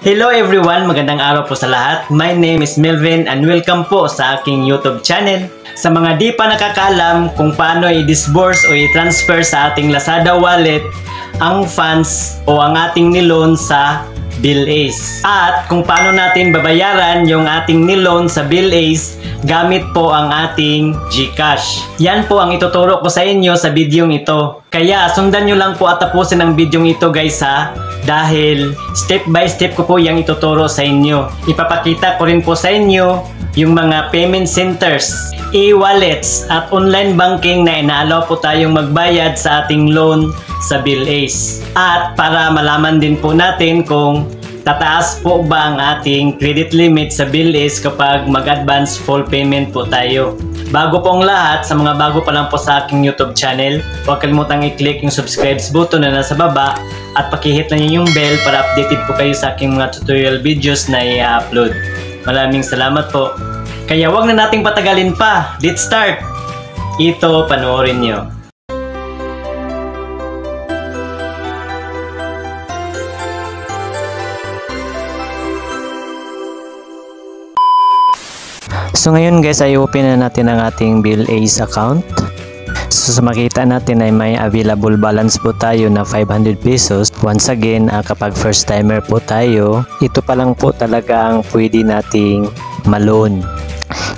Hello everyone, magandang araw po sa lahat. My name is Melvin and welcome po sa aking YouTube channel. Sa mga di pa nakakaalam kung paano i-disburse o i-transfer sa ating Lazada wallet ang funds o ang ating niloan sa BillAce. At kung paano natin babayaran yung ating niloan sa BillAce gamit po ang ating GCash. Yan po ang ituturo ko sa inyo sa videong ito. Kaya sundan nyo lang po at tapusin ang videong ito guys ha. Dahil step by step ko po yung ituturo sa inyo. Ipapakita ko rin po sa inyo yung mga payment centers, e-wallets at online banking na inaalaw po tayong magbayad sa ating loan sa BillAce. At para malaman din po natin kung tataas po ba ang ating credit limit sa BillAce kapag mag-advance full payment po tayo. Bago pong lahat, sa mga bago pa lang po sa aking YouTube channel, huwag kalimutang i-click yung subscribe button na nasa baba at pakihit na niyo yung bell para updated po kayo sa aking mga tutorial videos na i-upload. Maraming salamat po. Kaya huwag na nating patagalin pa. Let's start! Ito, panoorin nyo. So ngayon guys ay open na natin ang ating BillAce account. So sa makita natin ay may available balance po tayo na 500 pesos. Once again, kapag first timer po tayo, ito pa lang po talaga ang pwede nating ma-loan.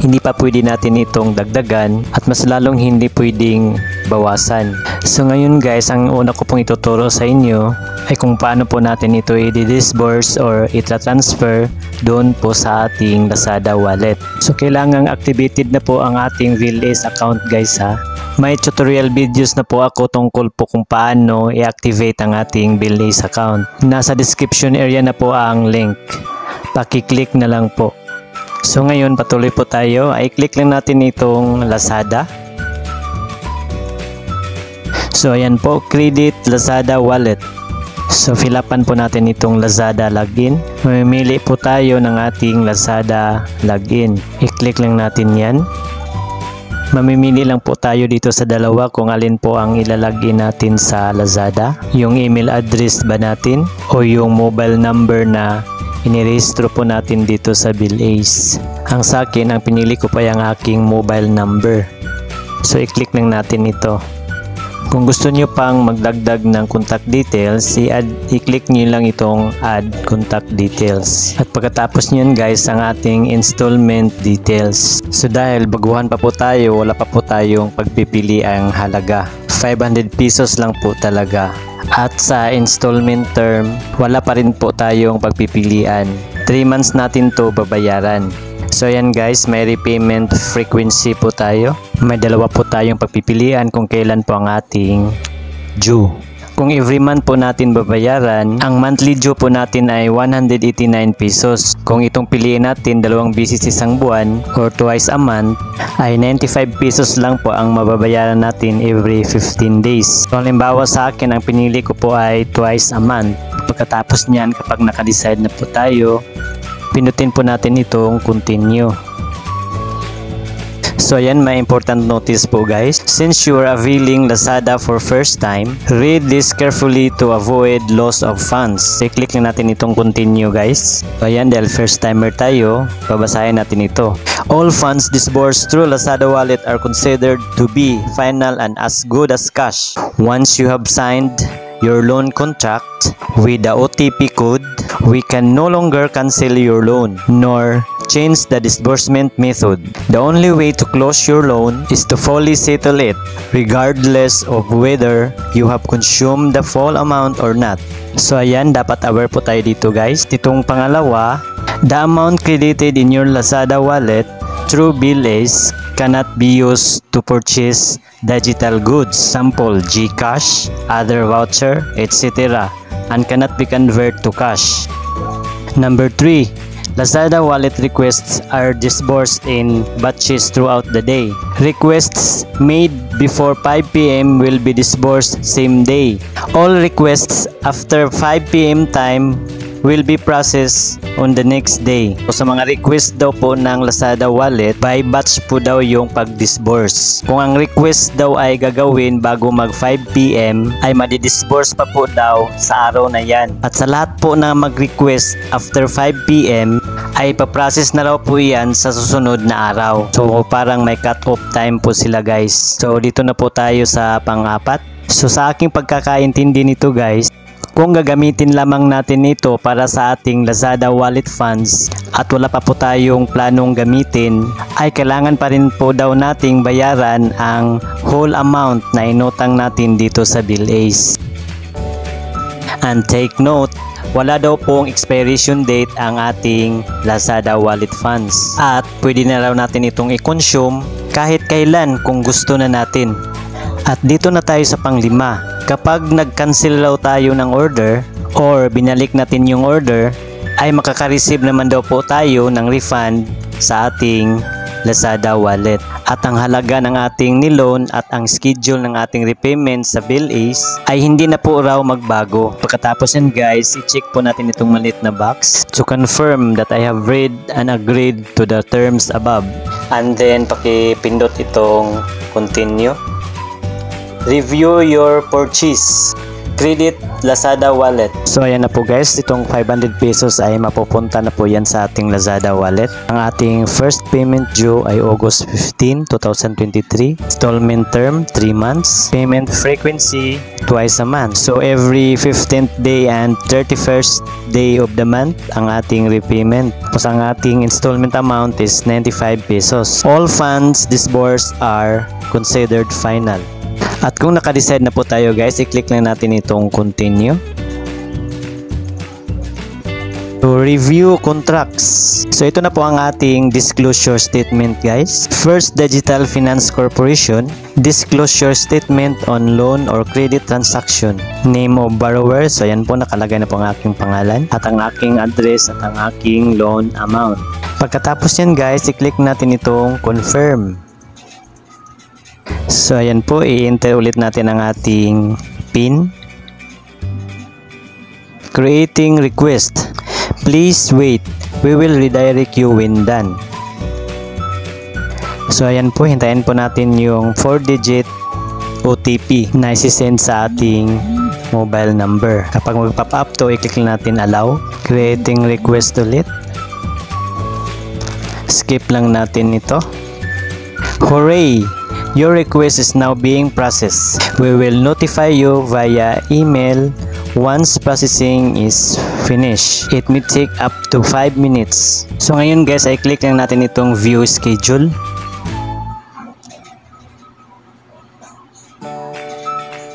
Hindi pa pwede natin itong dagdagan at mas lalong hindi pwedeng bawasan. So ngayon guys, ang una ko pong ituturo sa inyo ay kung paano po natin ito i-disburse or i-transfer doon po sa ating Lazada wallet. So kailangang activated na po ang ating BillAce account guys ha. May tutorial videos na po ako tungkol po kung paano i-activate ang ating BillAce account. Nasa description area na po ang link. Paki-click na lang po. So ngayon patuloy po tayo, ay click lang natin itong Lazada. So ayan po, credit Lazada wallet. So fill upan po natin itong Lazada login. Mamimili po tayo ng ating Lazada login. I-click lang natin yan. Mamimili lang po tayo dito sa dalawa kung alin po ang ilalagin natin sa Lazada. Yung email address ba natin o yung mobile number na inirehistro po natin dito sa BillAce. Ang sa akin, ang pinili ko pa yung aking mobile number. So i-click lang natin ito. Kung gusto nyo pang magdagdag ng contact details, i-click nyo lang itong add contact details. At pagkatapos nyo guys, ang ating installment details. So dahil baguhan pa po tayo, wala pa po tayong pagpipili ang halaga. 500 pesos lang po talaga. At sa installment term, wala pa rin po tayong pagpipilian. 3 months natin to babayaran. So ayan guys, may repayment frequency po tayo. May dalawa po tayong pagpipilian kung kailan po ang ating due. Kung every month po natin babayaran, ang monthly due po natin ay 189 pesos. Kung itong piliin natin dalawang beses isang buwan or twice a month, ay 95 pesos lang po ang mababayaran natin every 15 days. So halimbawa sa akin, ang pinili ko po ay twice a month. Pagkatapos niyan, kapag nakadecide na po tayo, pinutin po natin itong continue. So ayan, may important notice po guys. Since you are availing Lazada for first time, read this carefully to avoid loss of funds. I-click lang natin itong continue guys. So ayan, dahil first timer tayo, babasahin natin ito. All funds disbursed through Lazada wallet are considered to be final and as good as cash. Once you have signed your loan contract with the OTP code, we can no longer cancel your loan nor change the disbursement method. The only way to close your loan is to fully settle it, regardless of whether you have consumed the full amount or not. So ayan, dapat aware po tayo dito guys. Itong pangalawa, the amount credited in your Lazada wallet through BillAce cannot be used to purchase digital goods, sample GCash, other voucher, etc. and cannot be converted to cash. Number 3. Lazada wallet requests are disbursed in batches throughout the day. Requests made before 5 p.m. will be disbursed same day. All requests after 5 p.m. time will be processed on the next day. So sa mga request daw po ng Lazada Wallet, by batch po daw yung pag-disburse. Kung ang request daw ay gagawin bago mag 5 PM, ay madi-disburse pa po daw sa araw na yan. At sa lahat po na mag-request after 5 PM, ay paprocess na raw po yan sa susunod na araw. So parang may cut-off time po sila guys. So dito na po tayo sa pang-apat. So sa aking pagkakaintindi nito guys, kung gagamitin lamang natin ito para sa ating Lazada Wallet funds at wala pa po tayong planong gamitin, ay kailangan pa rin po daw nating bayaran ang whole amount na inutang natin dito sa BillAce. And take note, wala daw pong expiration date ang ating Lazada Wallet funds at pwede na raw natin itong i-consume kahit kailan kung gusto na natin. At dito na tayo sa pang-5. Kapag nag-cancel raw tayo ng order or binalik natin yung order, ay makaka-receive naman daw po tayo ng refund sa ating Lazada Wallet. At ang halaga ng ating niloan at ang schedule ng ating repayment sa BillAce ay hindi na po raw magbago. Pagkatapos yan guys, i-check po natin itong maliit na box to confirm that I have read and agreed to the terms above. And then pakipindot itong continue. Review your purchase. Credit Lazada Wallet. So ayan na po guys, itong 500 pesos ay mapupunta na po yan sa ating Lazada Wallet. Ang ating first payment due ay August 15, 2023. Installment term 3 months. Payment frequency twice a month. So every 15th day and 31st day of the month ang ating repayment. Tapos ang ating installment amount is 95 pesos. All funds disbursed are considered final. At kung naka-decide na po tayo guys, i-click lang natin itong continue. To review contracts. So ito na po ang ating disclosure statement guys. First Digital Finance Corporation, disclosure statement on loan or credit transaction. Name of borrower, so yan po nakalagay na po ang aking pangalan at ang aking address at ang aking loan amount. Pagkatapos yan guys, i-click natin itong confirm. So ayan po, i-enter ulit natin ang ating PIN. Creating request. Please wait. We will redirect you when done. So ayan po, hintayin po natin yung 4-digit OTP na isi-send sa ating mobile number. Kapag mag-pop up to, i-click natin allow. Creating request ulit. Skip lang natin ito. Hooray! Your request is now being processed. We will notify you via email once processing is finished. It may take up to 5 minutes. So ngayon guys, ay click lang natin itong view schedule.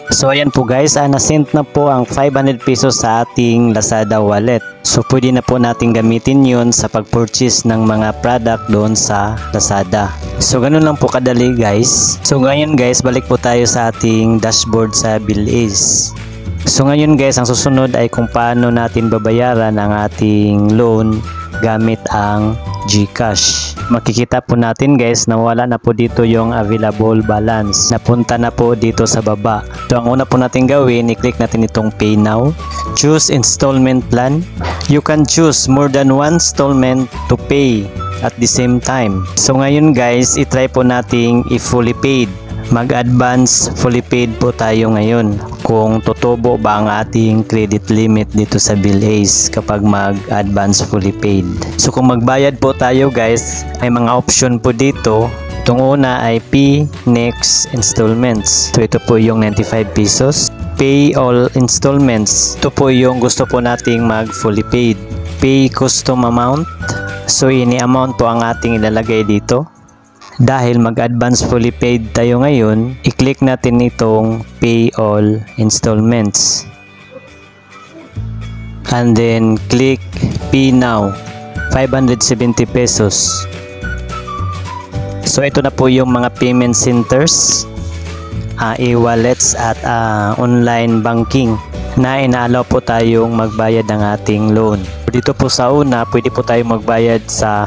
So ayan po guys, na-send na po ang 500 pesos sa ating Lazada Wallet. So pwede na po natin gamitin yun sa pag-purchase ng mga product doon sa Lazada. So ganun lang po kadali guys. So ngayon guys, balik po tayo sa ating dashboard sa BillAce. So ngayon guys, ang susunod ay kung paano natin babayaran ang ating loan gamit ang GCash. Makikita po natin guys na wala na po dito yung available balance. Napunta na po dito sa baba. So ang una po natin gawin, i-click natin itong Pay Now. Choose installment plan. You can choose more than one installment to pay at the same time. So ngayon guys, i-try po nating i-fully paid. Mag-advance fully paid po tayo ngayon kung tutubo ba ang ating credit limit dito sa BillAce kapag mag-advance fully paid. So kung magbayad po tayo guys, ay mga option po dito. Itong una ay Pay Next Installments. So ito po yung 95 pesos. Pay all installments. Ito po yung gusto po nating mag fully paid. Pay custom amount. So ini amount po ang ating ilalagay dito. Dahil mag-advance fully paid tayo ngayon, i-click natin itong Pay All Installments. And then click Pay Now, 570 pesos. So ito na po yung mga payment centers, e-wallets at online banking na inaalaw po tayong magbayad ng ating loan. Dito po sa una, pwede po tayong magbayad sa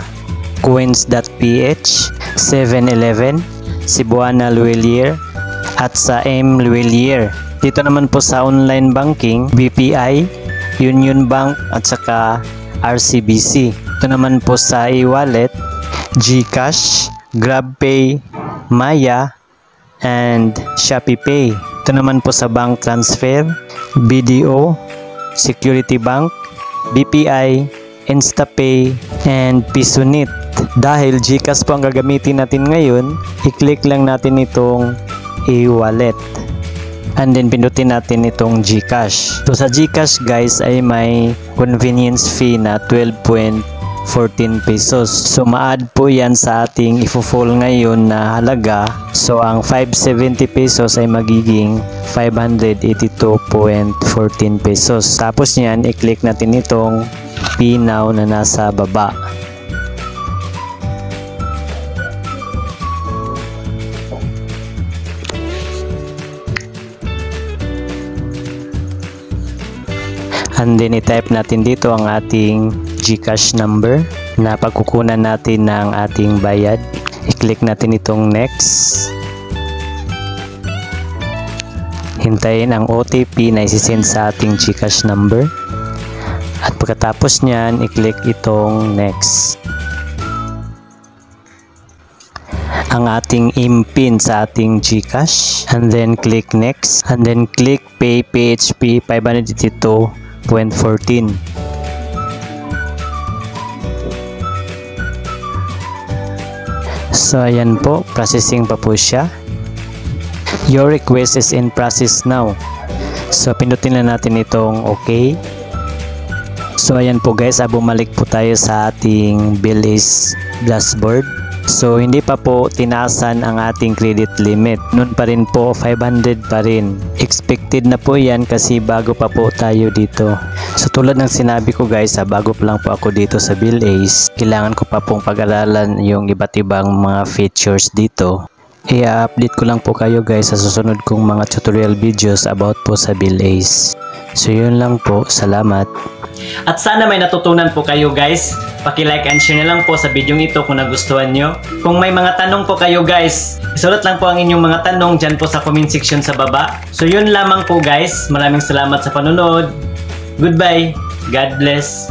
Coins.ph, 7-Eleven, Cebuana Luelier at sa M Luelier. Dito naman po sa online banking, BPI, Union Bank at saka RCBC. Ito naman po sa e-wallet, GCash, GrabPay, Maya, and ShopeePay. Ito naman po sa bank transfer, BDO, Security Bank, BPI, InstaPay, and Pisonit. Dahil GCash po ang gagamitin natin ngayon, i-click lang natin itong e-wallet. And then pindutin natin itong GCash. So sa GCash guys ay may convenience fee na 12.14 pesos. So ma-add po yan sa ating ifo-fall ngayon na halaga. So ang 570 pesos ay magiging 582.14 pesos. Tapos yan i-click natin itong Pay Now na nasa baba. And then i-type natin dito ang ating GCash number na pagkukunan natin ng ating bayad. I-click natin itong next. Hintayin ang OTP na isi-send sa ating GCash number. At pagkatapos nyan, i-click itong next. Ang ating IMPIN sa ating GCash. And then click next. And then click Pay PHP 582.14. So ayan po, processing pa po siya. Your request is in process now. So pindutin na natin itong okay. So ayan po guys, bumalik po tayo sa ating BillAce dashboard. So hindi pa po tinaasan ang ating credit limit. Noon pa rin po 500 pa rin. Expected na po yan kasi bago pa po tayo dito. So tulad ng sinabi ko guys, bago pa lang po ako dito sa BillAce, kailangan ko pa pong pag-aralan yung iba't ibang mga features dito. I-update ko lang po kayo guys sa susunod kong mga tutorial videos about po sa BillAce. So yun lang po, salamat. At sana may natutunan po kayo guys. Paki-like and share na lang po sa video ito kung nagustuhan nyo. Kung may mga tanong po kayo guys, isulat lang po ang inyong mga tanong dyan po sa comment section sa baba. So yun lamang po guys. Maraming salamat sa panonood. Goodbye. God bless.